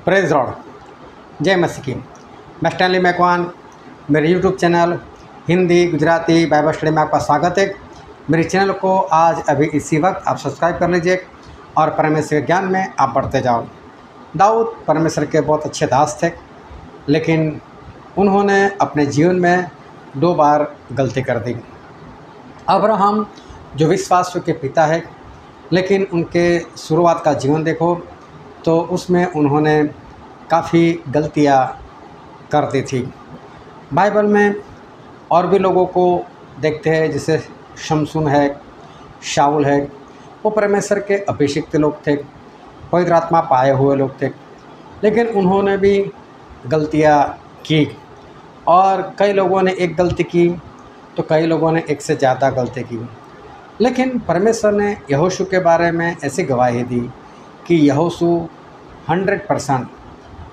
Praise Lord, जय मसीह की। मैं स्टैनली मैकवान, मेरे YouTube channel Hindi Gujarati Bible study में आपका स्वागत है। मेरे चैनल को आज अभी इसी वक्त आप सब्सक्राइब कर लीजिए और परमेश्वर के ज्ञान में आप बढ़ते जाओ। दाऊद परमेश्वर के बहुत अच्छे दास थे, लेकिन उन्होंने अपने जीवन में 2 बार गलती कर दी। अब्राहम जो विश्वास के पिता है, लेकिन उनके शुरुआत का जीवन देखो तो उसमें उन्होंने काफ़ी गलतियां कर दी थी। बाइबल में और भी लोगों को देखते हैं, जैसे शमसून है, शाऊल है। वो परमेश्वर के अभिषिक्त लोग थे, पवित्र आत्मा पाए हुए लोग थे, लेकिन उन्होंने भी गलतियां की। और कई लोगों ने एक गलती की तो कई लोगों ने एक से ज़्यादा गलती की। लेकिन परमेश्वर ने यहोशू के बारे में ऐसी गवाही दी कि यहोशू 100%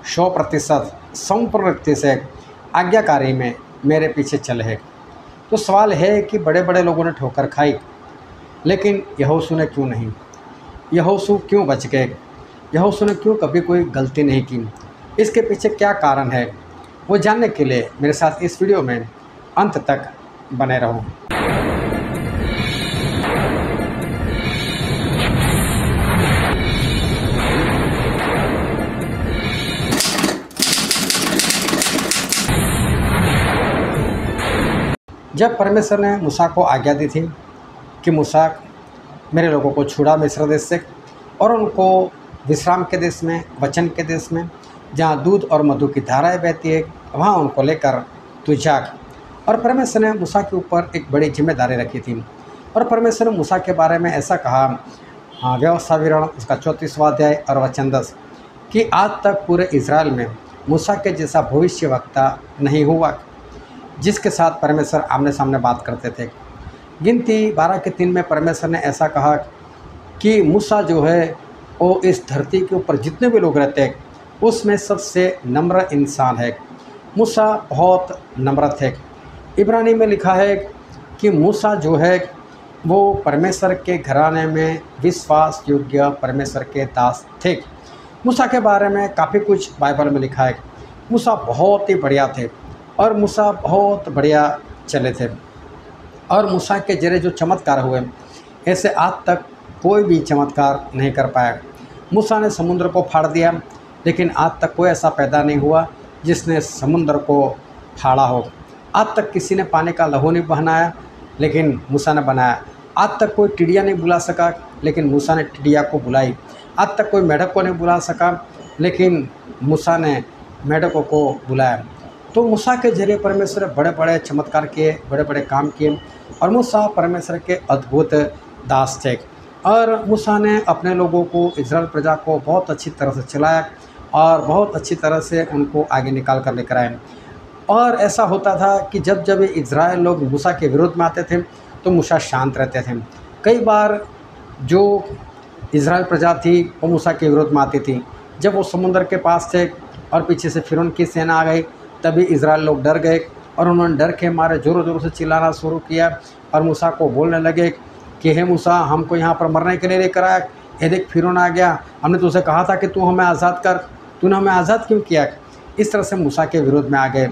100% संपूर्ण से आज्ञाकारी में मेरे पीछे चले हैं। तो सवाल है कि बड़े बड़े लोगों ने ठोकर खाई, लेकिन यहोशू ने क्यों नहीं? यहोशू क्यों बच गए? यहोशू ने क्यों कभी कोई गलती नहीं की? इसके पीछे क्या कारण है, वो जानने के लिए मेरे साथ इस वीडियो में अंत तक बने रहो। जब परमेश्वर ने मूसा को आज्ञा दी थी कि मूसा मेरे लोगों को छुड़ा मिस्र देश से और उनको विश्राम के देश में, वचन के देश में, जहाँ दूध और मधु की धाराएं बहती है, वहाँ उनको लेकर तू जाग। और परमेश्वर ने मूसा के ऊपर एक बड़ी जिम्मेदारी रखी थी। और परमेश्वर ने मूसा के बारे में ऐसा कहा, व्यवस्था विवरण उसका 34वां अध्याय और वचन 10, कि आज तक पूरे इजराइल में मूसा के जैसा भविष्यवक्ता नहीं हुआ जिसके साथ परमेश्वर आमने सामने बात करते थे। गिनती 12:3 में परमेश्वर ने ऐसा कहा कि मूसा जो है वो इस धरती के ऊपर जितने भी लोग रहते हैं उसमें सबसे नम्र इंसान है। मूसा बहुत नम्र थे। इब्रानी में लिखा है कि मूसा जो है वो परमेश्वर के घराने में विश्वास योग्य परमेश्वर के दास थे। मूसा के बारे में काफ़ी कुछ बाइबल में लिखा है। मूसा बहुत ही बढ़िया थे और मूसा बहुत बढ़िया चले थे। और मूसा के जरिए जो चमत्कार हुए, ऐसे आज तक कोई भी चमत्कार नहीं कर पाया। मूसा ने समुद्र को फाड़ दिया, लेकिन आज तक कोई ऐसा पैदा नहीं हुआ जिसने समुद्र को फाड़ा हो। आज तक किसी ने पानी का लहू नहीं बनाया, लेकिन मूसा ने बनाया। आज तक कोई टिड्डिया नहीं बुला सका, लेकिन मूसा ने टिड्डिया को बुलाई। आज तक कोई मेढक को नहीं बुला सका, लेकिन मूसा ने मेढकों को बुलाया। तो मूसा के जरिए परमेश्वर ने बड़े बड़े चमत्कार किए, बड़े बड़े काम किए, और मूसा परमेश्वर के अद्भुत दास थे। और मूसा ने अपने लोगों को, इजराइल प्रजा को बहुत अच्छी तरह से चलाया और बहुत अच्छी तरह से उनको आगे निकाल कर लेकर आए। और ऐसा होता था कि जब जब इजराइल लोग मूसा के विरोध में आते थे तो मूसा शांत रहते थे। कई बार जो इजराइल प्रजा थी वो मूसा के विरोध में आती थी। जब वो समुद्र के पास थे और पीछे से फिरौन की सेना आ गई, तभी इजराइल लोग डर गए और उन्होंने डर के मारे ज़ोरों ज़ोरों से चिल्लाना शुरू किया और मूसा को बोलने लगे कि हे मूसा, हमको यहाँ पर मरने के लिए लेकर आया। ये देख, फिरौन आ गया, हमने तुझसे कहा था कि तू हमें आज़ाद कर, तूने हमें आज़ाद क्यों किया? इस तरह से मूसा के विरोध में आ गए।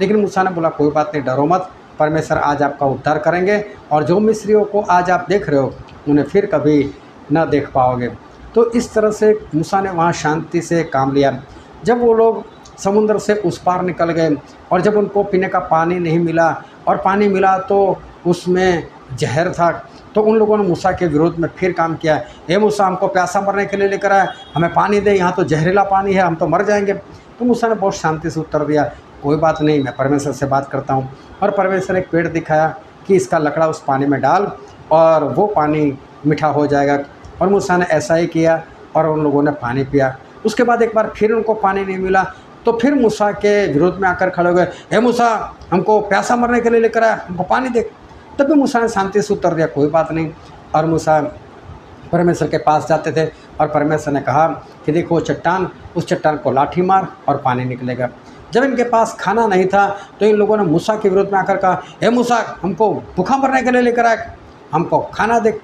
लेकिन मूसा ने बोला, कोई बात नहीं, डरो मत, परमेश्वर आज आपका उद्धार करेंगे और जो मिस्रियों को आज आप देख रहे हो उन्हें फिर कभी न देख पाओगे। तो इस तरह से मूसा ने वहाँ शांति से काम लिया। जब वो लोग समुद्र से उस पार निकल गए और जब उनको पीने का पानी नहीं मिला और पानी मिला तो उसमें जहर था, तो उन लोगों ने मूसा के विरोध में फिर काम किया। हे मूसा, हमको प्यासा मरने के लिए लेकर आया, हमें पानी दे, यहाँ तो जहरीला पानी है, हम तो मर जाएंगे। तो मूसा ने बहुत शांति से उत्तर दिया, कोई बात नहीं, मैं परमेश्वर से बात करता हूँ। और परमेश्वर ने एक पेड़ दिखाया कि इसका लकड़ा उस पानी में डाल और वो पानी मीठा हो जाएगा। और मूसा ने ऐसा ही किया और उन लोगों ने पानी पिया। उसके बाद एक बार फिर उनको पानी नहीं मिला, तो फिर मूसा के विरोध में आकर खड़े हो गए, हे मूसा, हमको प्यासा मरने के लिए लेकर आया, हमको पानी दे। तभी मूसा ने शांति से उत्तर दिया, कोई बात नहीं। और मूसा परमेश्वर के पास जाते थे और परमेश्वर ने कहा कि देखो चट्टान, उस चट्टान को लाठी मार और पानी निकलेगा। जब इनके पास खाना नहीं था तो इन लोगों ने मूसा के विरोध में आकर कहा, हे मूसा, हमको भूखा मरने के लिए लेकर आया, हमको खाना दे।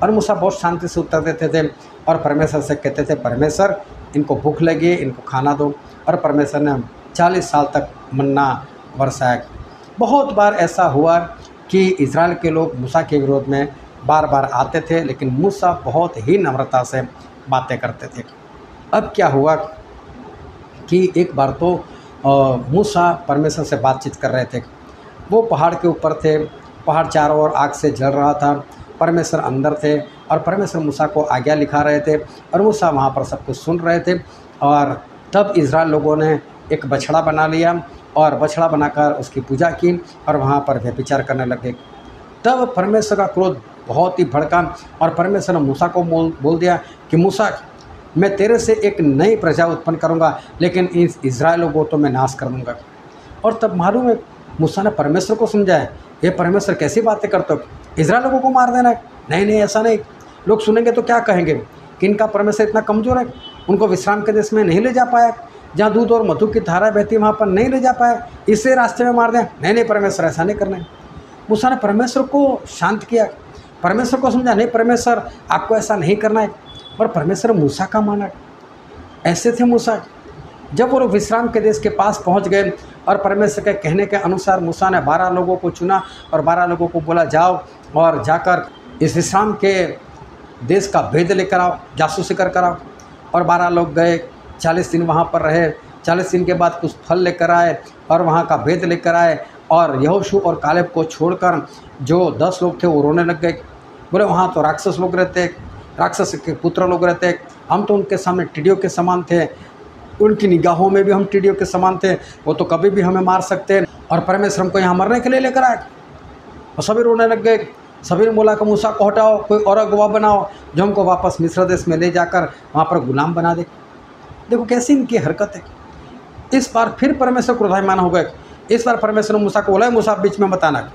और मूसा बहुत शांति से उत्तर देते थे और परमेश्वर से कहते थे, परमेश्वर इनको भूख लगी, इनको खाना दो। और परमेश्वर ने 40 साल तक मन्ना बरसाया। बहुत बार ऐसा हुआ कि इज़राइल के लोग मूसा के विरोध में बार बार आते थे, लेकिन मूसा बहुत ही नम्रता से बातें करते थे। अब क्या हुआ कि एक बार तो मूसा परमेश्वर से बातचीत कर रहे थे। वो पहाड़ के ऊपर थे, पहाड़ चारों ओर आग से जल रहा था, परमेश्वर अंदर थे और परमेश्वर मूसा को आज्ञा लिखा रहे थे और मूसा वहाँ पर सब कुछ सुन रहे थे। और तब इज़राइल लोगों ने एक बछड़ा बना लिया और बछड़ा बनाकर उसकी पूजा की और वहाँ पर व्यभिचार करने लगे। तब परमेश्वर का क्रोध बहुत ही भड़का और परमेश्वर ने मूसा को बोल दिया कि मूसा, मैं तेरे से एक नई प्रजा उत्पन्न करूँगा, लेकिन इस इज़राइल को तो मैं नाश कर दूँगा। और तब मालूम है मूसा ने परमेश्वर को समझाया, ये परमेश्वर कैसी बातें करते हो, इज़राइल लोगों को मार देना है? नहीं, ऐसा नहीं। लोग सुनेंगे तो क्या कहेंगे कि इनका परमेश्वर इतना कमज़ोर है, उनको विश्राम के देश में नहीं ले जा पाया, जहाँ दूध और मधु की धारा बहती है वहाँ पर नहीं ले जा पाया, इसे रास्ते में मार दें? नहीं, परमेश्वर ऐसा नहीं करना है। मूसा ने परमेश्वर को शांत किया, परमेश्वर को समझा, नहीं परमेश्वर आपको ऐसा नहीं करना है। और परमेश्वर मूसा का माना। ऐसे थे मूसा। जब वो लोग विश्राम के देश के पास पहुंच गए और परमेश्वर के कहने के अनुसार मूसा ने 12 लोगों को चुना और 12 लोगों को बोला, जाओ और जाकर इस विश्राम के देश का भेद लेकर आओ, जासूसी कर आओ। और 12 लोग गए, 40 दिन वहाँ पर रहे। 40 दिन के बाद कुछ फल लेकर आए और वहाँ का भेद लेकर आए। और यहोशू और कालेब को छोड़कर जो 10 लोग थे वो रोने लग गए। बोले, वहाँ तो राक्षस लोग रहते, राक्षस के पुत्र लोग रहते, हम तो उनके सामने टिड्डियों के समान थे, उनकी निगाहों में भी हम टिड्डियों के समान थे, वो तो कभी भी हमें मार सकते हैं और परमेश्वर हमको यहाँ मरने के लिए लेकर आए। और सभी रोने लग गए। सभी ने बोला कि मूसा को हटाओ, कोई और अगुवा बनाओ जो हमको वापस मिस्र देश में ले जाकर वहाँ पर गुलाम बना दे। देखो कैसी इनकी हरकत है। इस बार फिर परमेश्वर क्रोधायमान हो गए। इस बार परमेश्वर ने मूसा को बोला, मूसा बीच में मत आना,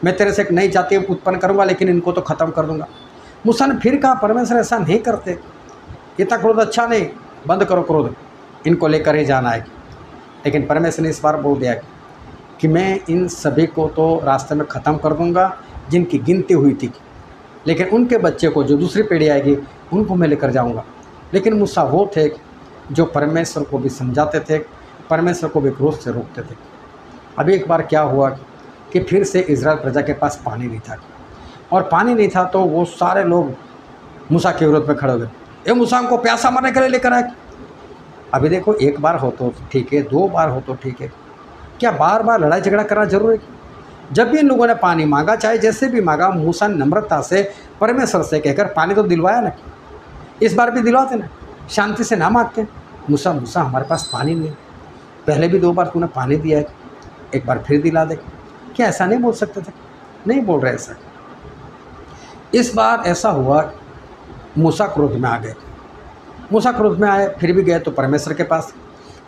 मैं तेरे से एक नई जाति उत्पन्न करूँगा, लेकिन इनको तो ख़त्म कर दूँगा। मूसा ने फिर कहा, परमेश्वर ऐसा नहीं करते, इतना क्रोध अच्छा नहीं, बंद करो क्रोध, इनको लेकर ही जाना है। लेकिन परमेश्वर ने इस बार बोल दिया कि मैं इन सभी को तो रास्ते में ख़त्म कर दूंगा जिनकी गिनती हुई थी, लेकिन उनके बच्चे को जो दूसरी पीढ़ी आएगी उनको मैं लेकर जाऊंगा। लेकिन मूसा वो थे जो परमेश्वर को भी समझाते थे, परमेश्वर को भी क्रोध से रोकते थे। अभी एक बार क्या हुआ कि फिर से इज़राइल प्रजा के पास पानी नहीं था, और पानी नहीं था तो वो सारे लोग मूसा के विरोध में खड़े हो गए। ये मूसा हमको प्यासा मारने के लिए लेकर आए। अभी देखो, एक बार हो तो ठीक है, 2 बार हो तो ठीक है, क्या बार बार लड़ाई झगड़ा करना जरूरी है? जब भी इन लोगों ने पानी मांगा, चाहे जैसे भी मांगा, मूसा ने नम्रता से परमेश्वर से कहकर पानी तो दिलवाया ना। इस बार भी दिलवाते ना, शांति से ना मांगते। मूसा हमारे पास पानी नहीं है, पहले भी 2 बार तूने पानी दिया है, एक बार फिर दिला दे। क्या ऐसा नहीं बोल सकते थे? नहीं बोल रहे ऐसा। इस बार ऐसा हुआ, मूसा क्रोध में आ गए। मूसा क्रोध में आए, फिर भी गए तो परमेश्वर के पास,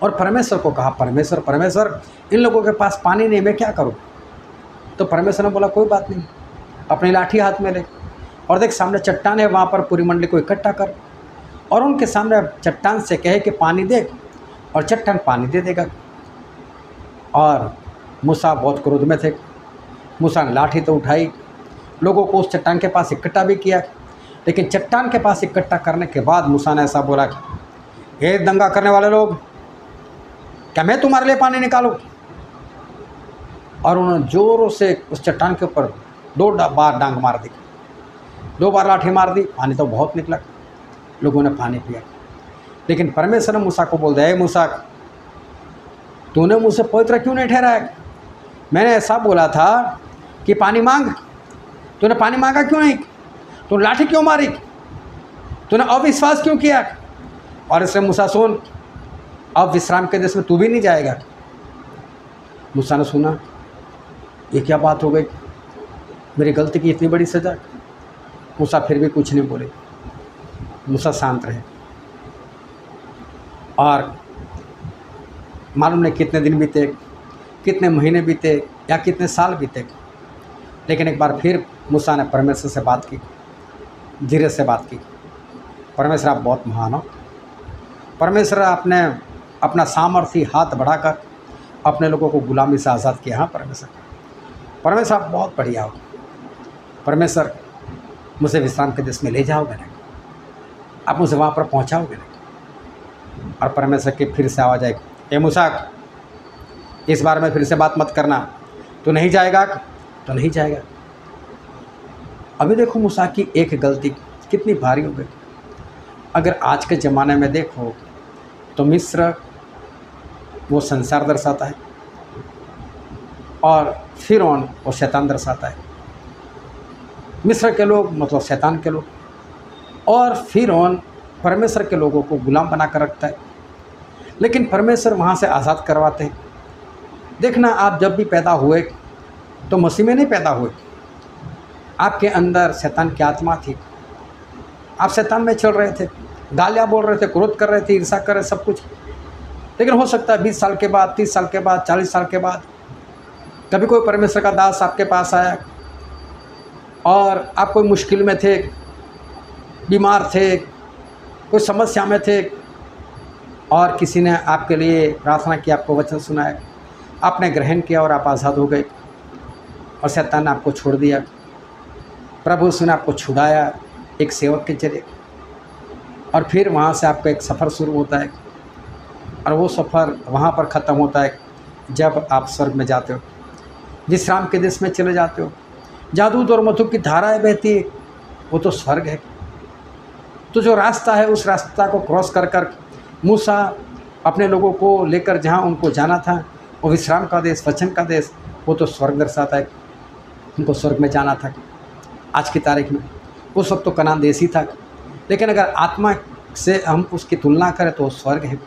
और परमेश्वर को कहा, परमेश्वर इन लोगों के पास पानी नहीं, मैं क्या करूं? तो परमेश्वर ने बोला, कोई बात नहीं, अपनी लाठी हाथ में ले और देख सामने चट्टान है, वहाँ पर पूरी मंडली को इकट्ठा कर और उनके सामने चट्टान से कहे कि पानी दे, और चट्टान पानी दे देगा। और मूसा बहुत क्रोध में थे। मूसा ने लाठी तो उठाई, लोगों को उस चट्टान के पास इकट्ठा भी किया, लेकिन चट्टान के पास इकट्ठा करने के बाद मूसा ने ऐसा बोला, हे दंगा करने वाले लोग, क्या मैं तुम्हारे लिए पानी निकालूं? और उन्होंने जोरों से उस चट्टान के ऊपर 2 बार डांग मार दी, 2 बार लाठी मार दी। पानी तो बहुत निकला, लोगों ने पानी पिया। लेकिन परमेश्वर ने मूसा को बोल दिया, हे मूसा, तूने मुझसे पवित्र क्यों नहीं ठहराया? मैंने ऐसा बोला था कि पानी मांग, तूने पानी मांगा क्यों नहीं? तूने लाठी क्यों मारी? तूने अविश्वास क्यों किया? और इसलिए मूसा सुन, अब विश्राम के देश में तू भी नहीं जाएगा। मूसा ने सुना, ये क्या बात हो गई, मेरी गलती की इतनी बड़ी सज़ा। मूसा फिर भी कुछ नहीं बोले, मूसा शांत रहे। और मालूम नहीं कितने दिन बीते, कितने महीने बीते या कितने साल बीते, लेकिन एक बार फिर मूसा ने परमेश्वर से बात की, धीरे से बात की। परमेश्वर आप बहुत महान हो। परमेश्वर आपने अपना सामर्थी हाथ बढ़ाकर अपने लोगों को गुलामी से आज़ाद किया। हाँ परमेश्वर आप बहुत बढ़िया हो। परमेश्वर मुझे विश्राम के देश में ले जाओगे ना, आप मुझे वहाँ पर पहुँचाओगे ना। और परमेश्वर की फिर से आवाज़ आई, ए मूसा, इस बार में फिर से बात मत करना, तो नहीं जाएगा तो नहीं जाएगा। अभी देखो मूसा की एक गलती कितनी भारी हो गई। अगर आज के ज़माने में देखो तो मिस्र वो संसार दर्शाता है और फिरौन वो शैतान दर्शाता है। मिस्र के लोग मतलब शैतान के लोग, और फिरौन परमेश्वर के लोगों को गुलाम बना कर रखता है, लेकिन परमेश्वर वहाँ से आज़ाद करवाते हैं। देखना, आप जब भी पैदा हुए तो मसीह में नहीं पैदा हुए, आपके अंदर शैतान की आत्मा थी, आप शैतान में चल रहे थे, गालियाँ बोल रहे थे, क्रोध कर रहे थे, ईर्ष्या कर रहे, सब कुछ। लेकिन हो सकता है 20 साल के बाद, 30 साल के बाद, 40 साल के बाद कभी कोई परमेश्वर का दास आपके पास आया और आप कोई मुश्किल में थे, बीमार थे, कोई समस्या में थे, और किसी ने आपके लिए प्रार्थना की, आपको वचन सुनाया, आपने ग्रहण किया और आप आज़ाद हो गए, और शैतान ने आपको छोड़ दिया। प्रभु ने आपको छुड़ाया एक सेवक के जरिए, और फिर वहाँ से आपका एक सफ़र शुरू होता है, और वो सफ़र वहाँ पर ख़त्म होता है जब आप स्वर्ग में जाते हो, विश्राम के देश में चले जाते हो, जहाँ दूध और मधु की धाराएं बहती है, वो तो स्वर्ग है। तो जो रास्ता है, उस रास्ता को क्रॉस कर कर मूसा अपने लोगों को लेकर जहाँ उनको जाना था, वो विश्राम का देश, वचन का देश, वो तो स्वर्ग दर्शाता है। उनको स्वर्ग में जाना था। आज की तारीख में उस वक्त तो कनान देश ही था, लेकिन अगर आत्मा से हम उसकी तुलना करें तो स्वर्ग है।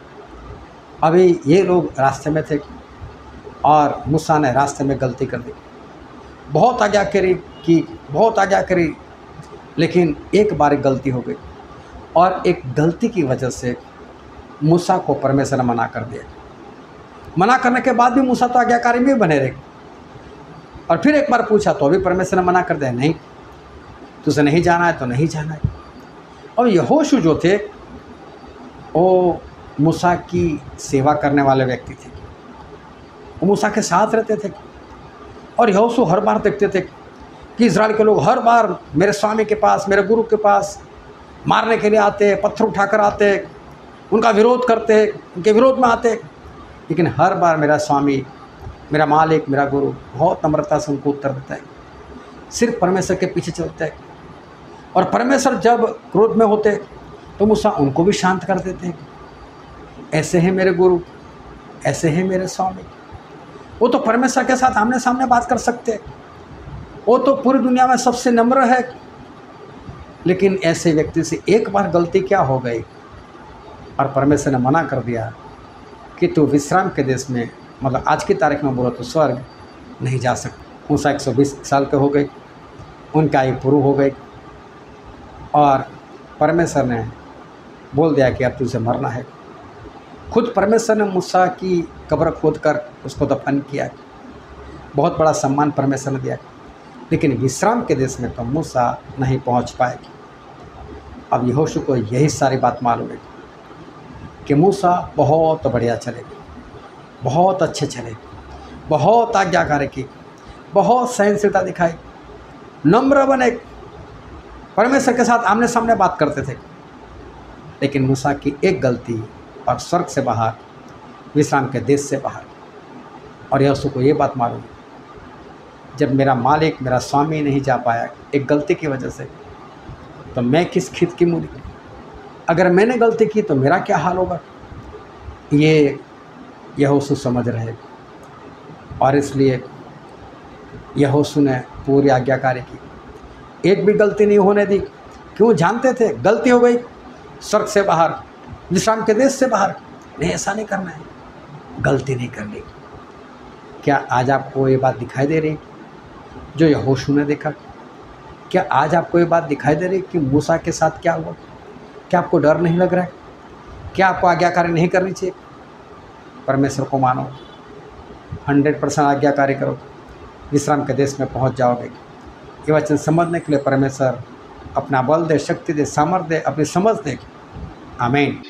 अभी ये लोग रास्ते में थे और मूसा ने रास्ते में गलती कर दी, बहुत आज्ञाकारी की, बहुत आज्ञाकारी, लेकिन एक बार गलती हो गई, और एक गलती की वजह से मूसा को परमेश्वर ने मना कर दिया। मना करने के बाद भी मूसा तो आज्ञाकारी में बने रहे, और फिर एक बार पूछा तो अभी परमेश्वर ने मना कर दिया, नहीं तुझे नहीं जाना है तो नहीं जाना है। और यहोशू जो थे वो मूसा की सेवा करने वाले व्यक्ति थे, वो मूसा के साथ रहते थे, और यहोशू हर बार देखते थे कि इज़राइल के लोग हर बार मेरे स्वामी के पास, मेरे गुरु के पास मारने के लिए आते, पत्थर उठाकर आते, उनका विरोध करते, उनके विरोध में आते, लेकिन हर बार मेरा स्वामी, मेरा मालिक, मेरा गुरु बहुत नम्रता से उनको उत्तर देता है, सिर्फ परमेश्वर के पीछे चलते हैं। और परमेश्वर जब क्रोध में होते तो मूसा उनको भी शांत कर देते हैं। ऐसे हैं मेरे गुरु, ऐसे हैं मेरे स्वामी, वो तो परमेश्वर के साथ आमने सामने बात कर सकते हैं, वो तो पूरी दुनिया में सबसे नम्र है। लेकिन ऐसे व्यक्ति से एक बार गलती क्या हो गई, और परमेश्वर ने मना कर दिया कि तू विश्राम के देश में, मतलब आज की तारीख में बोलो तो स्वर्ग नहीं जा सकता। मूसा 120 साल के हो गए, उनका आयु पूरी हो गई, और परमेश्वर ने बोल दिया कि अब तुझे मरना है। खुद परमेश्वर ने मूसा की कब्र खोद कर उसको दफन किया, बहुत बड़ा सम्मान परमेश्वर ने दिया, लेकिन विश्राम के देश में तो मूसा नहीं पहुंच पाएगी। अब यहोशू को यही सारी बात मालूम है कि मूसा बहुत बढ़िया चले, बहुत अच्छे चले, बहुत आज्ञाकारी की, बहुत सहनशीलता दिखाई, नम्र बने, परमेश्वर के साथ आमने सामने बात करते थे। लेकिन मूसा की एक गलती और स्वर्ग से बाहर, विश्राम के देश से बाहर, और यहोशू को ये बात मालूम, जब मेरा मालिक, मेरा स्वामी नहीं जा पाया एक गलती की वजह से, तो मैं किस खेत की मूली, अगर मैंने गलती की तो मेरा क्या हाल होगा, ये यहोशू समझ रहे। और इसलिए यहोशू ने पूरी आज्ञाकारी की, एक भी गलती नहीं होने दी। क्यों? जानते थे गलती हो गई, स्वर्ग से बाहर, विश्राम के देश से बाहर, नहीं ऐसा नहीं करना है, गलती नहीं करनी। क्या आज आपको ये बात दिखाई दे रही जो यहोशू ने देखा? क्या आज आपको ये बात दिखाई दे रही कि मूसा के साथ क्या हुआ? क्या आपको डर नहीं लग रहा है? क्या आपको आज्ञाकारी नहीं करनी चाहिए? परमेश्वर को मानो, 100% आज्ञाकारी करो, विश्राम के देश में पहुंच जाओगे। ये वचन समझने के लिए परमेश्वर अपना बल दे, शक्ति दे, सामर्थ्य दे, अपनी समझ दे। आमीन।